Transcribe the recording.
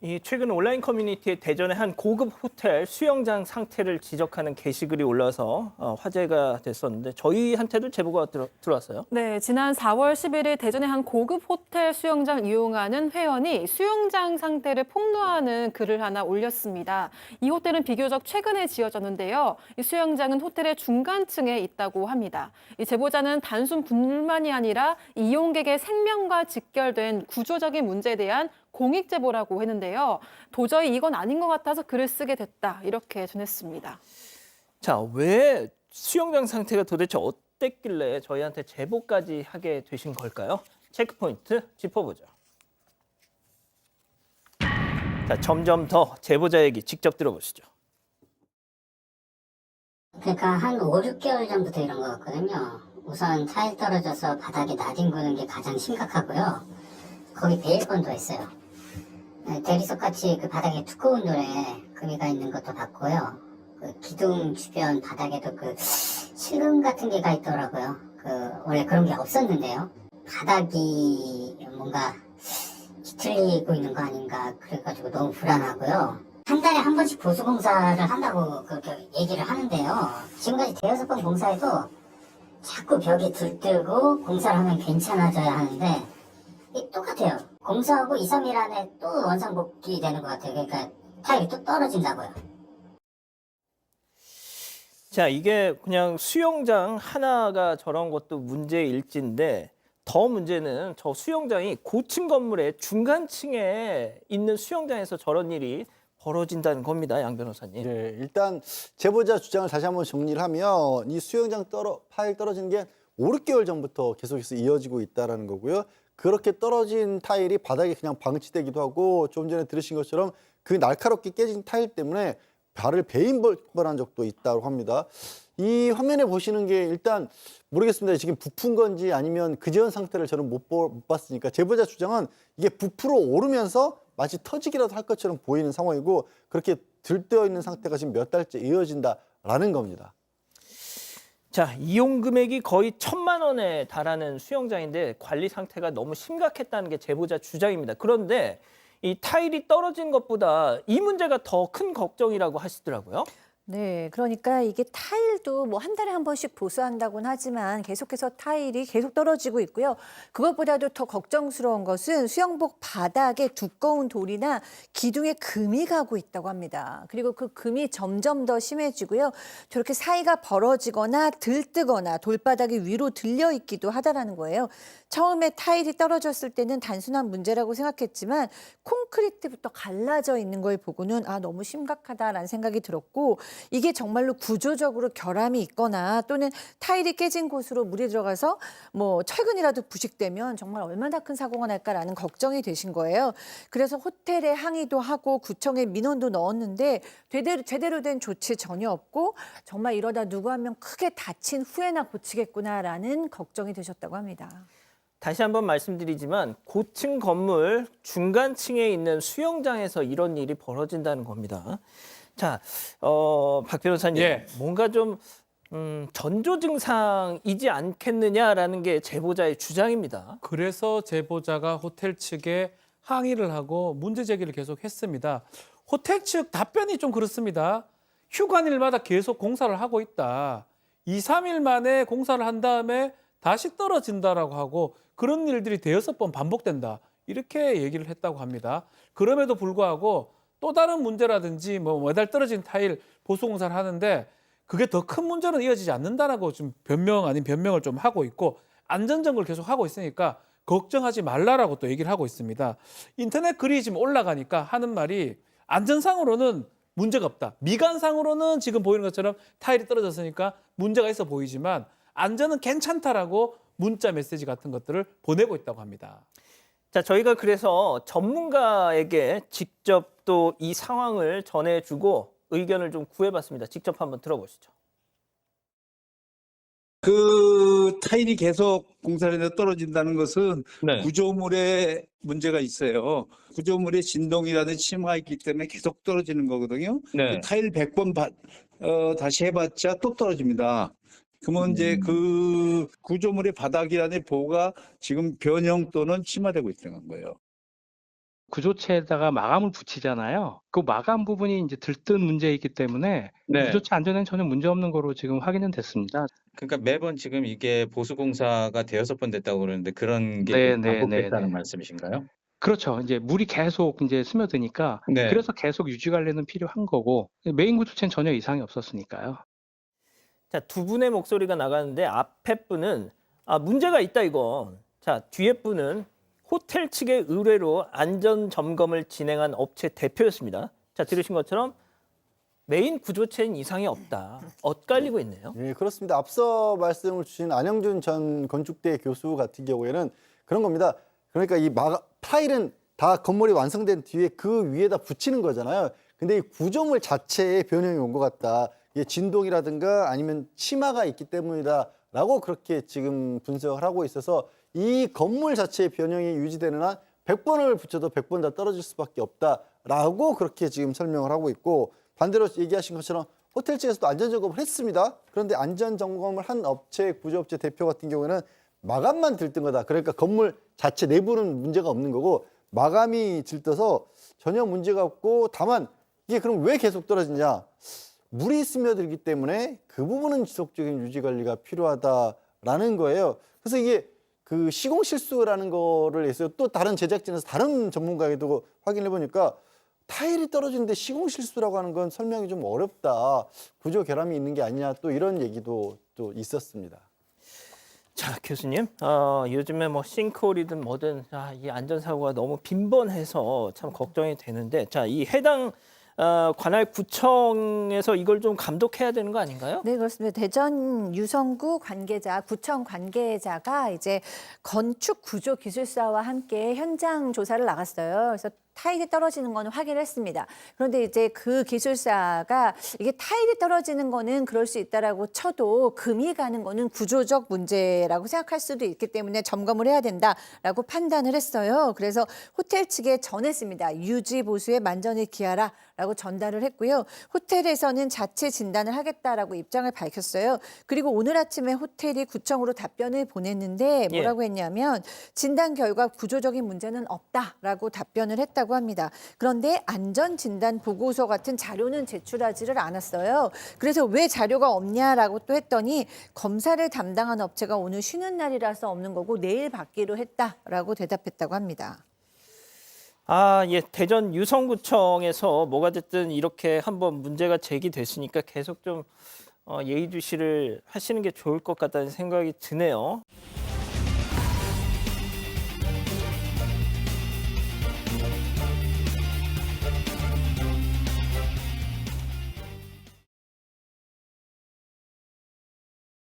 이 최근 온라인 커뮤니티에 대전의 한 고급 호텔 수영장 상태를 지적하는 게시글이 올라서 화제가 됐었는데 저희한테도 제보가 들어왔어요. 네, 지난 4월 11일 대전의 한 고급 호텔 수영장 이용하는 회원이 수영장 상태를 폭로하는 글을 하나 올렸습니다. 이 호텔은 비교적 최근에 지어졌는데요. 이 수영장은 호텔의 중간층에 있다고 합니다. 이 제보자는 단순 불만이 아니라 이용객의 생명과 직결된 구조적인 문제에 대한 공익 제보라고 했는데요. 도저히 이건 아닌 것 같아서 글을 쓰게 됐다, 이렇게 전했습니다. 자, 왜 수영장 상태가 도대체 어땠길래 저희한테 제보까지 하게 되신 걸까요? 체크포인트 짚어보죠. 자, 점점 더 제보자 얘기 직접 들어보시죠. 그러니까 한 5, 6개월 전부터 이런 것 같거든요. 우선 타일 떨어져서 바닥에 나뒹구는 게 가장 심각하고요. 거기 베일건도 했어요. 대리석 같이 그 바닥에 두꺼운 돌에 금이가 있는 것도 봤고요. 그 기둥 주변 바닥에도 그 실금 같은 게가 있더라고요. 원래 그런 게 없었는데요. 바닥이 뭔가 뒤틀리고 있는 거 아닌가 그래가지고 너무 불안하고요. 한 달에 한 번씩 보수공사를 한다고 그렇게 얘기를 하는데요. 지금까지 대여섯 번 공사해도 자꾸 벽이 들뜨고 공사를 하면 괜찮아져야 하는데 똑같아요. 공사하고 2, 3일 안에 또 원상복귀 되는 것 같아요. 그러니까 타일이 또 떨어진다고요. 자, 이게 그냥 수영장 하나가 저런 것도 문제일진데 더 문제는 저 수영장이 고층 건물의 중간층에 있는 수영장에서 저런 일이 벌어진다는 겁니다, 양 변호사님. 네, 일단 제보자 주장을 다시 한번 정리를 하면 이 수영장 파일 떨어지는 게 5, 6개월 전부터 계속해서 이어지고 있다는 거고요. 그렇게 떨어진 타일이 바닥에 그냥 방치되기도 하고 좀 전에 들으신 것처럼 그 날카롭게 깨진 타일 때문에 발을 베인벌한 적도 있다고 합니다. 이 화면에 보시는 게 일단 모르겠습니다. 지금 부푼 건지 아니면 그전 상태를 저는 못 봤으니까 제보자 주장은 이게 부풀어 오르면서 마치 터지기라도 할 것처럼 보이는 상황이고 그렇게 들떠 있는 상태가 지금 몇 달째 이어진다라는 겁니다. 자, 이용 금액이 거의 1,000만 원에 달하는 수영장인데 관리 상태가 너무 심각했다는 게 제보자 주장입니다. 그런데 이 타일이 떨어진 것보다 이 문제가 더 큰 걱정이라고 하시더라고요. 네, 그러니까 이게 타일도 뭐 한 달에 한 번씩 보수한다고는 하지만 계속해서 타일이 계속 떨어지고 있고요. 그것보다도 더 걱정스러운 것은 수영복 바닥에 두꺼운 돌이나 기둥에 금이 가고 있다고 합니다. 그리고 그 금이 점점 더 심해지고요. 저렇게 사이가 벌어지거나 들뜨거나 돌바닥이 위로 들려 있기도 하다라는 거예요. 처음에 타일이 떨어졌을 때는 단순한 문제라고 생각했지만 콘크리트부터 갈라져 있는 걸 보고는 너무 심각하다라는 생각이 들었고 이게 정말로 구조적으로 결함이 있거나 또는 타일이 깨진 곳으로 물이 들어가서 뭐 철근이라도 부식되면 정말 얼마나 큰 사고가 날까라는 걱정이 되신 거예요. 그래서 호텔에 항의도 하고 구청에 민원도 넣었는데 제대로 된 조치 전혀 없고 정말 이러다 누구 한 명 크게 다친 후에나 고치겠구나라는 걱정이 되셨다고 합니다. 다시 한번 말씀드리지만 고층 건물 중간층에 있는 수영장에서 이런 일이 벌어진다는 겁니다. 자, 박 변호사님, 예. 뭔가 좀 전조 증상이지 않겠느냐라는 게 제보자의 주장입니다. 그래서 제보자가 호텔 측에 항의를 하고 문제 제기를 계속 했습니다. 호텔 측 답변이 좀 그렇습니다. 휴관일마다 계속 공사를 하고 있다. 2, 3일 만에 공사를 한 다음에 다시 떨어진다라고 하고 그런 일들이 대여섯 번 반복된다. 이렇게 얘기를 했다고 합니다. 그럼에도 불구하고 또 다른 문제라든지 뭐 매달 떨어진 타일 보수 공사를 하는데 그게 더 큰 문제는 이어지지 않는다라고 좀 변명 아닌 변명을 좀 하고 있고 안전점검을 계속 하고 있으니까 걱정하지 말라라고 또 얘기를 하고 있습니다. 인터넷 글이 지금 올라가니까 하는 말이 안전상으로는 문제가 없다. 미관상으로는 지금 보이는 것처럼 타일이 떨어졌으니까 문제가 있어 보이지만 안전은 괜찮다라고 문자 메시지 같은 것들을 보내고 있다고 합니다. 자, 저희가 그래서 전문가에게 직접 또 이 상황을 전해주고 의견을 좀 구해봤습니다. 직접 한번 들어보시죠. 그 타일이 계속 공사를 해서 떨어진다는 것은 네. 구조물에 문제가 있어요. 구조물에 진동이라든지 침하가 있기 때문에 계속 떨어지는 거거든요. 네. 타일 100번 다시 해봤자 또 떨어집니다. 그러면 이제 그 구조물의 바닥이라는 보호가 지금 변형 또는 침하되고 있다는 거예요. 구조체에다가 마감을 붙이잖아요. 그 마감 부분이 이제 들뜬 문제이기 때문에 네. 구조체 안전에는 전혀 문제 없는 거로 지금 확인은 됐습니다. 그러니까 매번 지금 이게 보수공사가 대여섯 번 됐다고 그러는데 그런 게 네, 계속 네, 반복됐다는 네, 네. 말씀이신가요? 그렇죠. 이제 물이 계속 이제 스며드니까 네. 그래서 계속 유지 관리는 필요한 거고 메인 구조체는 전혀 이상이 없었으니까요. 자, 두 분의 목소리가 나가는데 앞에 분은 문제가 있다 이건. 자, 뒤에 분은 호텔 측의 의뢰로 안전 점검을 진행한 업체 대표였습니다. 자, 들으신 것처럼 메인 구조체는 이상이 없다. 엇갈리고 있네요. 예, 그렇습니다. 앞서 말씀을 주신 안영준 전 건축대 교수 같은 경우에는 그런 겁니다. 그러니까 이 타일은 다 건물이 완성된 뒤에 그 위에다 붙이는 거잖아요. 근데 이 구조물 자체에 변형이 온 것 같다. 이게 진동이라든가 아니면 치마가 있기 때문이다라고 그렇게 지금 분석을 하고 있어서 이 건물 자체의 변형이 유지되는 한 100번을 붙여도 100번 다 떨어질 수밖에 없다라고 그렇게 지금 설명을 하고 있고 반대로 얘기하신 것처럼 호텔 측에서도 안전점검을 했습니다. 그런데 안전점검을 한 업체, 구조업체 대표 같은 경우에는 마감만 들뜬 거다. 그러니까 건물 자체 내부는 문제가 없는 거고 마감이 들떠서 전혀 문제가 없고 다만 이게 그럼 왜 계속 떨어지냐. 물이 스며들기 때문에 그 부분은 지속적인 유지 관리가 필요하다라는 거예요. 그래서 이게 그 시공 실수라는 거를 해서 또 다른 제작진에서 다른 전문가에도 확인해 보니까 타일이 떨어지는데 시공 실수라고 하는 건 설명이 좀 어렵다. 구조 결함이 있는 게 아니냐 또 이런 얘기도 또 있었습니다. 자, 교수님, 요즘에 뭐 싱크홀이든 뭐든 이 안전사고가 너무 빈번해서 참 걱정이 되는데 자, 이 해당 관할 구청에서 이걸 좀 감독해야 되는 거 아닌가요? 네, 그렇습니다. 대전 유성구 관계자, 구청 관계자가 이제 건축 구조 기술사와 함께 현장 조사를 나갔어요. 그래서 타일이 떨어지는 거는 확인했습니다. 그런데 이제 그 기술사가 이게 타일이 떨어지는 거는 그럴 수 있다라고 쳐도 금이 가는 거는 구조적 문제라고 생각할 수도 있기 때문에 점검을 해야 된다라고 판단을 했어요. 그래서 호텔 측에 전했습니다. 유지 보수에 만전을 기하라라고 전달을 했고요. 호텔에서는 자체 진단을 하겠다라고 입장을 밝혔어요. 그리고 오늘 아침에 호텔이 구청으로 답변을 보냈는데 뭐라고 했냐면 진단 결과 구조적인 문제는 없다라고 답변을 했다고 합니다. 그런데 안전진단 보고서 같은 자료는 제출하지를 않았어요. 그래서 왜 자료가 없냐라고 또 했더니 검사를 담당한 업체가 오늘 쉬는 날이라서 없는 거고 내일 받기로 했다라고 대답했다고 합니다. 예, 대전 유성구청에서 뭐가 됐든 이렇게 한번 문제가 제기됐으니까 계속 좀 예의주시를 하시는 게 좋을 것 같다는 생각이 드네요.